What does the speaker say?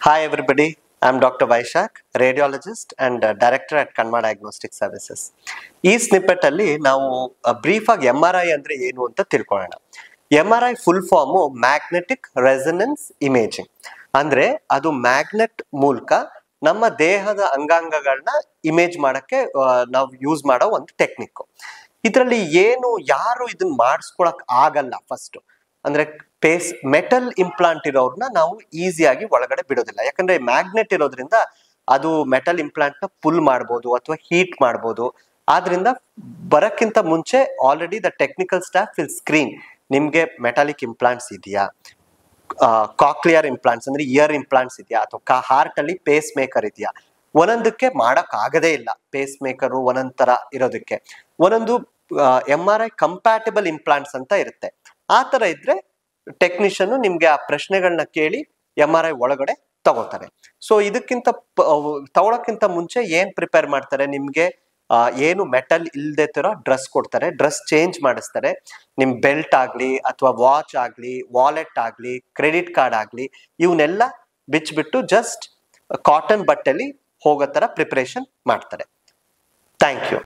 Hi everybody, I'm Dr. Vaishak, radiologist and director at Kanma Diagnostic Services. ಈ ಸ್ನಿಪ್ಪೆಟ್ ಅಲ್ಲಿ ನಾವು brief ಆಗಿ MRI ಅಂದ್ರೆ ಏನು ಅಂತ ತಿಳ್ಕೊಳ್ಳೋಣ. MRI full form magnetic resonance imaging. ಅಂದ್ರೆ ಅದು ಮ್ಯಾಗ್ನೆಟ್ ಮೂಲಕ ನಮ್ಮ ದೇಹದ ಅಂಗಾಂಗಗಳನ್ನ ಇಮೇಜ್ ಮಾಡಕ್ಕೆ ನಾವು ಯೂಸ್ ಮಾಡೋ ಒಂದು ಟೆಕ್ನಿಕ್. ಇದರಲ್ಲಿ ಯಾರು ಇದನ್ನ ಮಾಡಿಸ್ಕೊಳಕ್ ಆಗಲ್ಲ ಫಸ್ಟ್ ಅಂದ್ರೆ ಮೆಟಲ್ ಇಂಪ್ಲಾಂಟ್ ಇರೋರ್ನ ನಾವು ಈಸಿಯಾಗಿ ಒಳಗಡೆ ಬಿಡೋದಿಲ್ಲ. ಯಾಕಂದ್ರೆ ಮ್ಯಾಗ್ನೆಟ್ ಇರೋದ್ರಿಂದ ಅದು ಮೆಟಲ್ ಇಂಪ್ಲಾಂಟ್ ನ ಪುಲ್ ಮಾಡ್ಬೋದು ಅಥವಾ ಹೀಟ್ ಮಾಡ್ಬೋದು. ಆದ್ರಿಂದ ಬರಕ್ಕಿಂತ ಮುಂಚೆ already the technical staff will screen ನಿಮ್ಗೆ ಮೆಟಾಲಿಕ್ ಇಂಪ್ಲಾಂಟ್ಸ್ ಇದೆಯಾ, ಕಾಕ್ಲಿಯರ್ ಇಂಪ್ಲಾಂಟ್ಸ್ ಅಂದ್ರೆ ಇಯರ್ ಇಂಪ್ಲಾಂಟ್ಸ್ ಇದೆಯಾ, ಅಥವಾ ಹಾರ್ಟ್ ಅಲ್ಲಿ ಪೇಸ್ ಮೇಕರ್ ಇದೆಯಾ. ಒಂದೊಂದಕ್ಕೆ ಮಾಡಕ್ ಆಗದೇ ಇಲ್ಲ, ಪೇಸ್ ಮೇಕರ್ ಒಂದೊಂದ್ ತರ ಇರೋದಕ್ಕೆ. ಒಂದೊಂದು MRI ಕಂಪ್ಯಾಟಿಬಲ್ ಇಂಪ್ಲಾಂಟ್ಸ್ ಅಂತ ಇರುತ್ತೆ. ಆ ತರ ಇದ್ರೆ ಟೆಕ್ನಿಷಿಯನ್ ನಿಮ್ಗೆ ಆ ಪ್ರಶ್ನೆಗಳನ್ನ ಕೇಳಿ MRI ಒಳಗಡೆ ತಗೋತಾರೆ. ಸೊ ಇದಕ್ಕಿಂತ ತಗೊಳಕ್ಕಿಂತ ಮುಂಚೆ ಏನ್ ಪ್ರಿಪೇರ್ ಮಾಡ್ತಾರೆ, ನಿಮ್ಗೆ ಏನು ಮೆಟಲ್ ಇಲ್ದೇ ತರ ಡ್ರೆಸ್ ಕೊಡ್ತಾರೆ, ಡ್ರೆಸ್ ಚೇಂಜ್ ಮಾಡಿಸ್ತಾರೆ. ನಿಮ್ ಬೆಲ್ಟ್ ಆಗ್ಲಿ ಅಥವಾ ವಾಚ್ ಆಗ್ಲಿ, ವಾಲೆಟ್ ಆಗ್ಲಿ, ಕ್ರೆಡಿಟ್ ಕಾರ್ಡ್ ಆಗ್ಲಿ, ಇವನ್ನೆಲ್ಲ ಬಿಚ್ಬಿಟ್ಟು ಜಸ್ಟ್ ಕಾಟನ್ ಬಟ್ಟೆಲಿ ಹೋಗೋ ತರ ಪ್ರಿಪರೇಷನ್ ಮಾಡ್ತಾರೆ. Thank you.